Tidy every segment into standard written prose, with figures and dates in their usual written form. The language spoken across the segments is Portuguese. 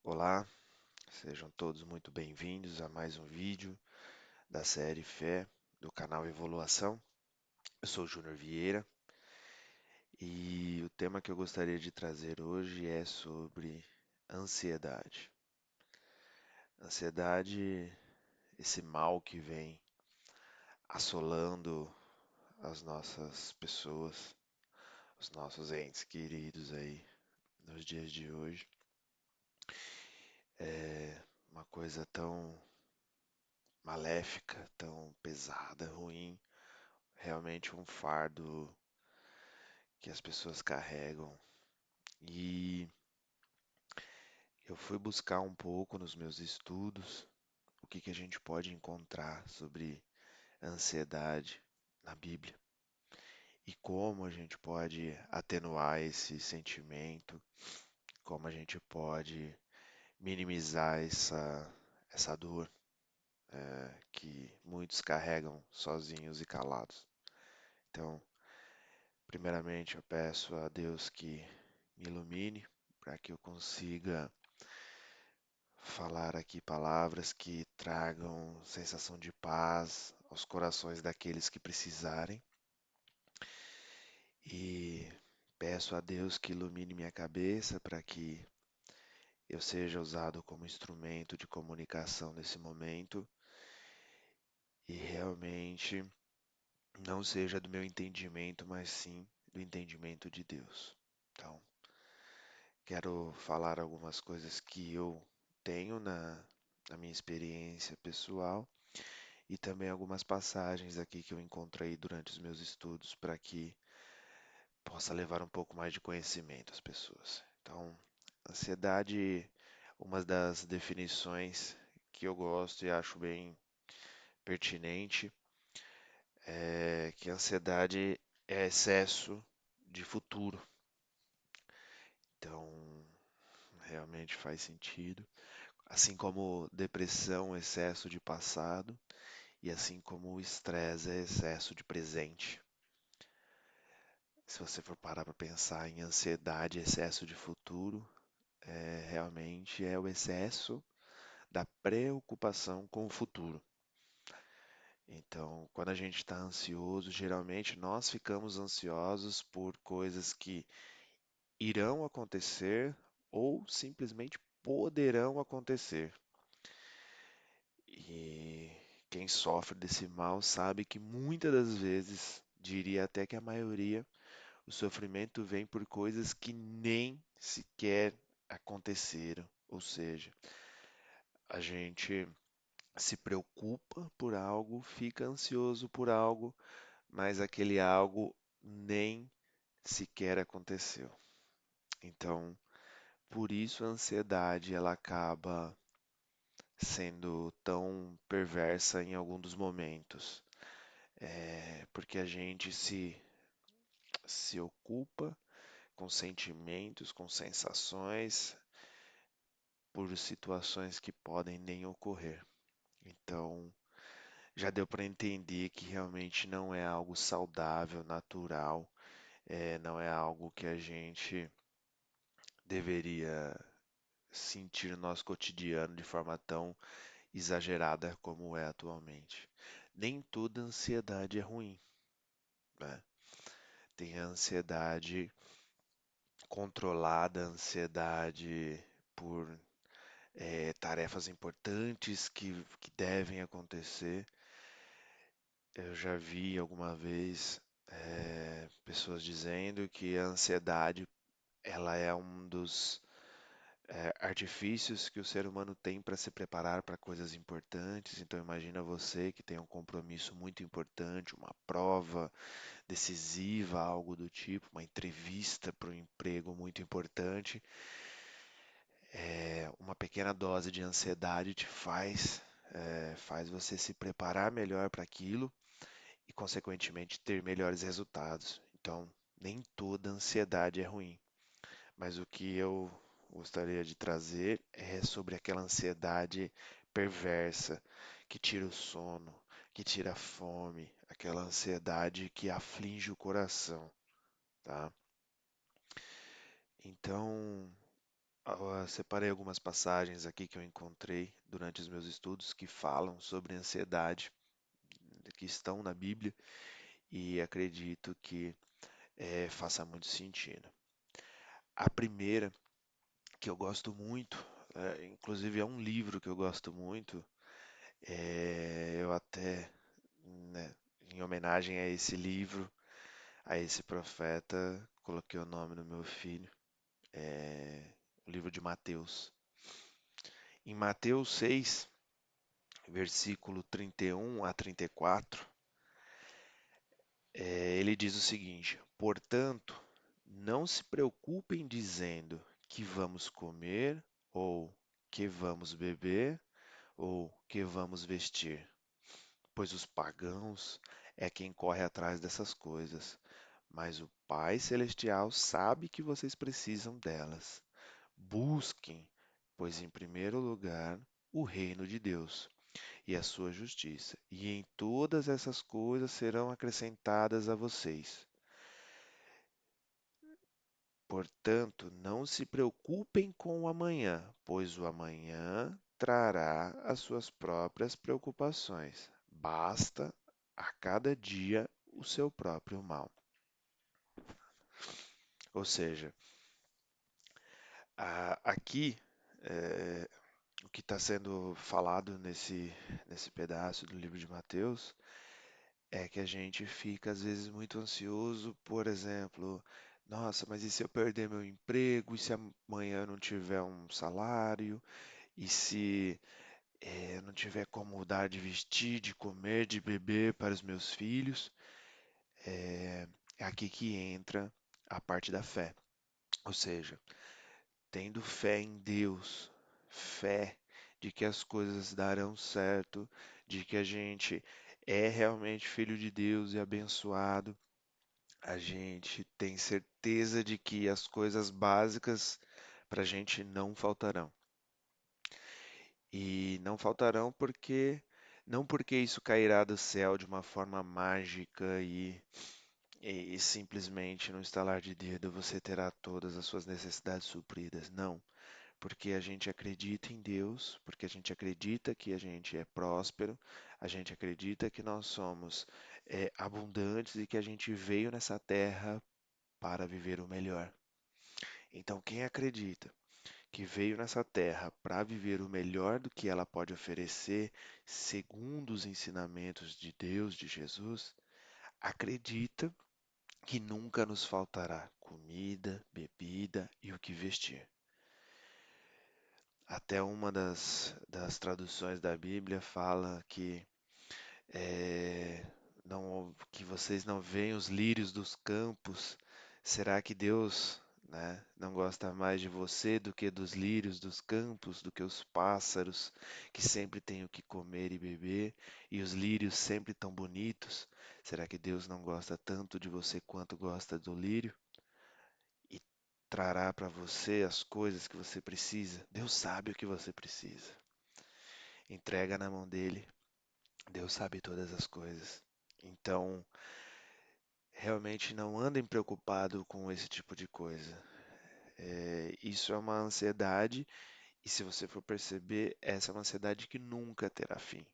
Olá, sejam todos muito bem-vindos a mais um vídeo da série Fé do canal Evoluação. Eu sou o Júnior Vieira e o tema que eu gostaria de trazer hoje é sobre ansiedade. Ansiedade, esse mal que vem assolando as nossas pessoas, os nossos entes queridos aí nos dias de hoje. É uma coisa tão maléfica, tão pesada, ruim, realmente um fardo que as pessoas carregam. E eu fui buscar um pouco nos meus estudos o que a gente pode encontrar sobre ansiedade na Bíblia e como a gente pode atenuar esse sentimento, como a gente pode minimizar essa dor que muitos carregam sozinhos e calados. Então, primeiramente, eu peço a Deus que me ilumine para que eu consiga falar aqui palavras que tragam sensação de paz aos corações daqueles que precisarem. E peço a Deus que ilumine minha cabeça para que eu seja usado como instrumento de comunicação nesse momento e realmente não seja do meu entendimento, mas sim do entendimento de Deus. Então, quero falar algumas coisas que eu tenho na minha experiência pessoal e também algumas passagens aqui que eu encontrei durante os meus estudos para que possa levar um pouco mais de conhecimento às pessoas. Então, ansiedade, uma das definições que eu gosto e acho bem pertinente é que a ansiedade é excesso de futuro. Então, realmente faz sentido. Assim como depressão, excesso de passado, e assim como o estresse é excesso de presente. Se você for parar para pensar em ansiedade, excesso de futuro, realmente é o excesso da preocupação com o futuro. Então, quando a gente está ansioso, geralmente nós ficamos ansiosos por coisas que irão acontecer ou simplesmente poderão acontecer. E quem sofre desse mal sabe que muitas das vezes, diria até que a maioria, o sofrimento vem por coisas que nem sequer aconteceram. Ou seja, a gente se preocupa por algo, fica ansioso por algo, mas aquele algo nem sequer aconteceu. Então, por isso a ansiedade ela acaba sendo tão perversa em algum dos momentos. Porque a gente se ocupa com sentimentos, com sensações, por situações que podem nem ocorrer. Então, já deu para entender que realmente não é algo saudável, natural, não é algo que a gente deveria sentir no nosso cotidiano de forma tão exagerada como é atualmente. Nem toda ansiedade é ruim, né? Tem a ansiedade controlada, a ansiedade por tarefas importantes que devem acontecer. Eu já vi alguma vez pessoas dizendo que a ansiedade ela é um dos artifícios que o ser humano tem para se preparar para coisas importantes. Então imagina você que tem um compromisso muito importante, uma prova decisiva, algo do tipo, uma entrevista para um emprego muito importante. Uma pequena dose de ansiedade te faz você se preparar melhor para aquilo e, consequentemente, ter melhores resultados. Então, nem toda ansiedade é ruim, mas o que eu gostaria de trazer é sobre aquela ansiedade perversa que tira o sono, que tira a fome, aquela ansiedade que aflige o coração, tá? Então, separei algumas passagens aqui que eu encontrei durante os meus estudos que falam sobre ansiedade, que estão na Bíblia, e acredito que faça muito sentido. A primeira, que eu gosto muito, inclusive é um livro que eu gosto muito, eu até, né, em homenagem a esse livro, a esse profeta, coloquei o nome do meu filho, é, o livro de Mateus. Em Mateus 6, versículo 31 a 34, ele diz o seguinte: Portanto, não se preocupem dizendo que vamos comer, ou que vamos beber, ou que vamos vestir, pois os pagãos é quem corre atrás dessas coisas, mas o Pai Celestial sabe que vocês precisam delas. Busquem, pois em primeiro lugar, o reino de Deus e a sua justiça, e em todas essas coisas serão acrescentadas a vocês. Portanto, não se preocupem com o amanhã, pois o amanhã trará as suas próprias preocupações. Basta a cada dia o seu próprio mal. Ou seja, aqui o que está sendo falado nesse pedaço do livro de Mateus é que a gente fica às vezes muito ansioso, por exemplo, nossa, mas e se eu perder meu emprego? E se amanhã eu não tiver um salário? E se não tiver como dar de vestir, de comer, de beber para os meus filhos? É aqui que entra a parte da fé. Ou seja, tendo fé em Deus, fé de que as coisas darão certo, de que a gente é realmente filho de Deus e abençoado, a gente tem certeza de que as coisas básicas para a gente não faltarão. E não faltarão não porque isso cairá do céu de uma forma mágica e simplesmente no estalar de dedo você terá todas as suas necessidades supridas. Não, porque a gente acredita em Deus, porque a gente acredita que a gente é próspero, a gente acredita que nós somos abundantes e que a gente veio nessa terra para viver o melhor. Então, quem acredita que veio nessa terra para viver o melhor do que ela pode oferecer, segundo os ensinamentos de Deus, de Jesus, acredita que nunca nos faltará comida, bebida e o que vestir. Até uma das traduções da Bíblia fala que que vocês não veem os lírios dos campos. Será que Deus, né, não gosta mais de você do que dos lírios dos campos, do que os pássaros que sempre têm o que comer e beber, e os lírios sempre tão bonitos? Será que Deus não gosta tanto de você quanto gosta do lírio? E trará para você as coisas que você precisa. Deus sabe o que você precisa. Entrega na mão dele. Deus sabe todas as coisas. Então, realmente não andem preocupado com esse tipo de coisa. Isso é uma ansiedade, e se você for perceber, essa é uma ansiedade que nunca terá fim.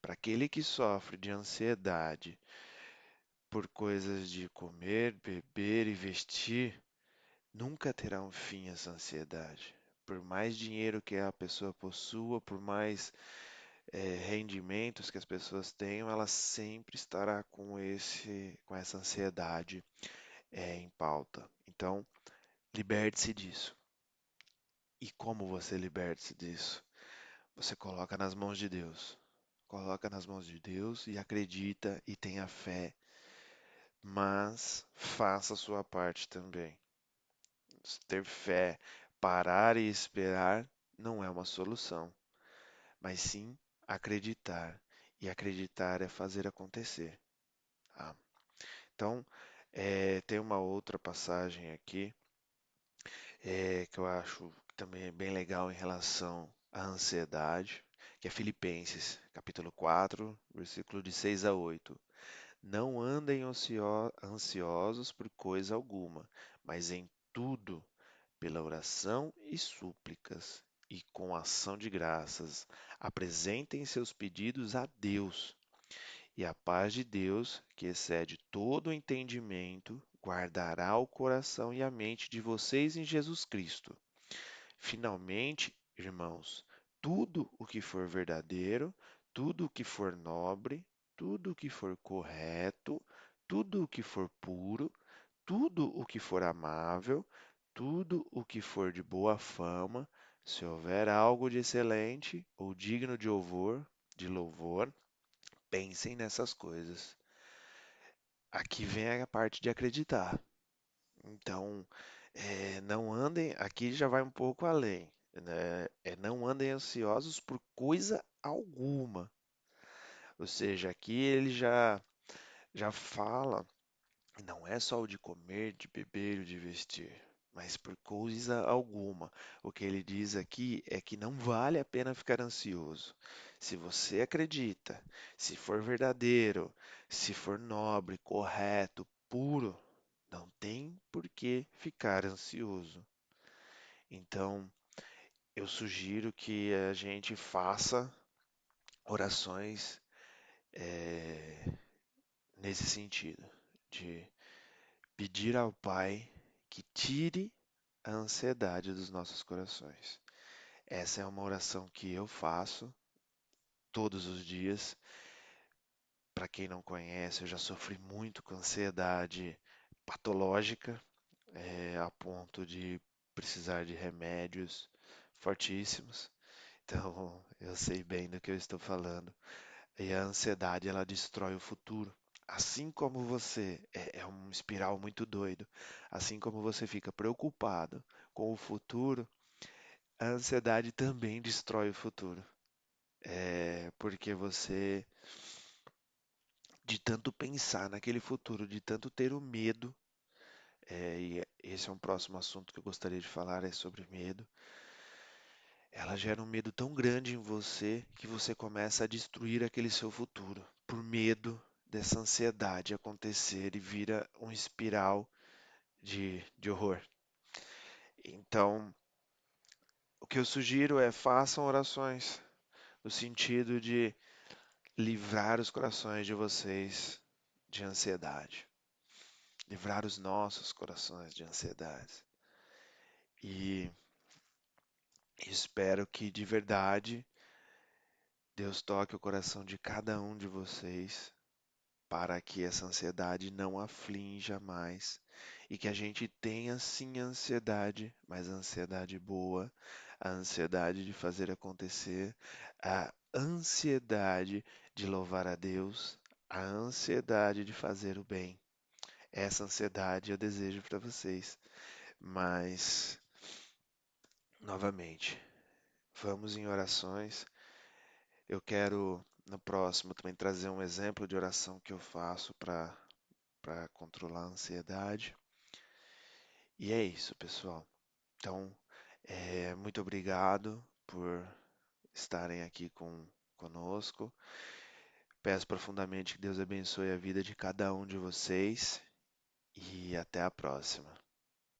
Para aquele que sofre de ansiedade por coisas de comer, beber e vestir, nunca terá um fim essa ansiedade. Por mais dinheiro que a pessoa possua, por mais rendimentos que as pessoas tenham, ela sempre estará com essa ansiedade em pauta. Então, liberte-se disso. E como você liberta-se disso? Você coloca nas mãos de Deus. Coloca nas mãos de Deus e acredita e tenha fé, mas faça a sua parte também. Ter fé, parar e esperar não é uma solução, mas sim acreditar. E acreditar é fazer acontecer. Tá? Então, tem uma outra passagem aqui que eu acho que também é bem legal em relação à ansiedade, que é Filipenses, capítulo 4, versículo de 6 a 8. Não andem ansiosos por coisa alguma, mas em tudo pela oração e súplicas, e com ação de graças, apresentem seus pedidos a Deus. E a paz de Deus, que excede todo o entendimento, guardará o coração e a mente de vocês em Jesus Cristo. Finalmente, irmãos, tudo o que for verdadeiro, tudo o que for nobre, tudo o que for correto, tudo o que for puro, tudo o que for amável, tudo o que for de boa fama, se houver algo de excelente ou digno de louvor, pensem nessas coisas. Aqui vem a parte de acreditar. Então, não andem, aqui já vai um pouco além, né? Não andem ansiosos por coisa alguma. Ou seja, aqui ele já fala, não é só o de comer, de beber, o de vestir, mas por coisa alguma. O que ele diz aqui é que não vale a pena ficar ansioso. Se você acredita, se for verdadeiro, se for nobre, correto, puro, não tem por que ficar ansioso. Então, eu sugiro que a gente faça orações nesse sentido, de pedir ao Pai que tire a ansiedade dos nossos corações. Essa é uma oração que eu faço todos os dias. Para quem não conhece, eu já sofri muito com ansiedade patológica, a ponto de precisar de remédios fortíssimos. Então, eu sei bem do que eu estou falando. E a ansiedade, ela destrói o futuro. Assim como você é um espiral muito doido, assim como você fica preocupado com o futuro, a ansiedade também destrói o futuro. Porque você, de tanto pensar naquele futuro, de tanto ter o medo, e esse é um próximo assunto que eu gostaria de falar, é sobre medo. Ela gera um medo tão grande em você que você começa a destruir aquele seu futuro por medo dessa ansiedade acontecer e vira um espiral de horror. Então, o que eu sugiro é façam orações no sentido de livrar os corações de vocês de ansiedade, livrar os nossos corações de ansiedade. E espero que de verdade Deus toque o coração de cada um de vocês para que essa ansiedade não aflinja mais e que a gente tenha sim ansiedade, mas a ansiedade boa, a ansiedade de fazer acontecer, a ansiedade de louvar a Deus, a ansiedade de fazer o bem. Essa ansiedade eu desejo para vocês, mas novamente, vamos em orações. Eu quero no próximo também trazer um exemplo de oração que eu faço para controlar a ansiedade. E é isso, pessoal. Então, muito obrigado por estarem aqui conosco. Peço profundamente que Deus abençoe a vida de cada um de vocês e até a próxima.